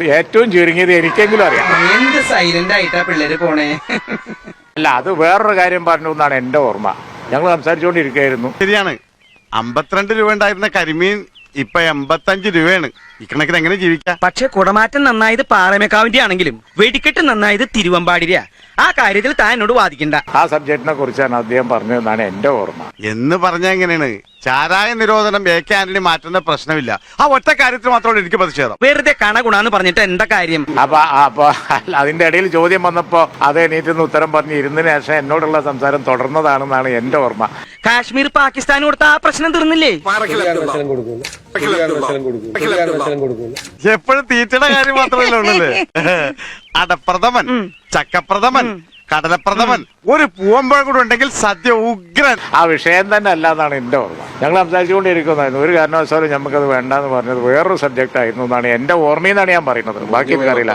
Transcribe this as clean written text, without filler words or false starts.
ഏറ്റവും ചുരുങ്ങിയത് എനിക്കെങ്കിലും അറിയാം. എന്ത് സൈലന്റ് ആയിട്ടാ പിള്ളേര് പോണേ. അല്ല, അത് വേറൊരു കാര്യം പറഞ്ഞു എന്നാണ് എന്റെ ഓർമ്മ. ഞങ്ങൾ സംസാരിച്ചുകൊണ്ടിരിക്കുകയായിരുന്നു. ശരിയാണ്, 52 രൂപ ഉണ്ടായിരുന്ന കരിമീൻ ഇപ്പൊ 85 രൂപയാണ്. ഇക്കണക്കിന് എങ്ങനെ ജീവിക്കാം? പക്ഷെ കുടമാറ്റം നന്നായത് പാറമേക്കാവിന്റെ ആണെങ്കിലും വെടിക്കെട്ട് നന്നായത് തിരുവമ്പാടിര. ആ കാര്യത്തിൽ താൻ എന്നോട് വാദിക്കണ്ട. ആ സബ്ജക്റ്റിനെ കുറിച്ചാണ് അദ്ദേഹം പറഞ്ഞതെന്നാണ് എന്റെ ഓർമ്മ. എന്ന് പറഞ്ഞ എങ്ങനെയാണ്? ചാരായ നിരോധനം AK ആന്റണി മാറ്റുന്ന പ്രശ്നമില്ല. ആ ഒറ്റ കാര്യത്തിൽ മാത്രമാണ് എനിക്ക് പ്രതിഷേധം. വെറുതെ കണഗുണാന്ന് പറഞ്ഞിട്ട് എന്താ കാര്യം? അപ്പൊ അതിന്റെ ഇടയിൽ ചോദ്യം വന്നപ്പോ അത് എണീറ്റെന്ന് ഉത്തരം പറഞ്ഞ് ഇരുന്നതിന് ശേഷം എന്നോടുള്ള സംസാരം തുടർന്നതാണെന്നാണ് എന്റെ ഓർമ്മ. കാശ്മീർ പാകിസ്ഥാൻ കൊടുത്ത ആ പ്രശ്നം തീർന്നില്ലേ? എപ്പോഴും തീറ്റയുടെ കാര്യം മാത്രമല്ല ഉള്ളല്ലേ. അടപ്രഥമൻ, ചക്കപ്രഥമൻ, കടലപ്രഥമൻ, ഒരു പൂവമ്പഴം കൂടെ ഉണ്ടെങ്കിൽ സദ്യ ഉഗ്രൻ. ആ വിഷയം തന്നെ അല്ല എന്നാണ് എന്റെ ഓർമ്മ. ഞങ്ങൾ സംസാരിച്ചുകൊണ്ടിരിക്കുന്നതായിരുന്നു. ഒരു കാരണവശാലും നമുക്കത് വേണ്ടെന്ന് പറഞ്ഞത് വേറൊരു സബ്ജക്റ്റ് ആയിരുന്നു എന്നാണ് എന്റെ ഓർമ്മയെന്നാണ് ഞാൻ പറയുന്നത്. ബാക്കി എനിക്കറിയില്ല.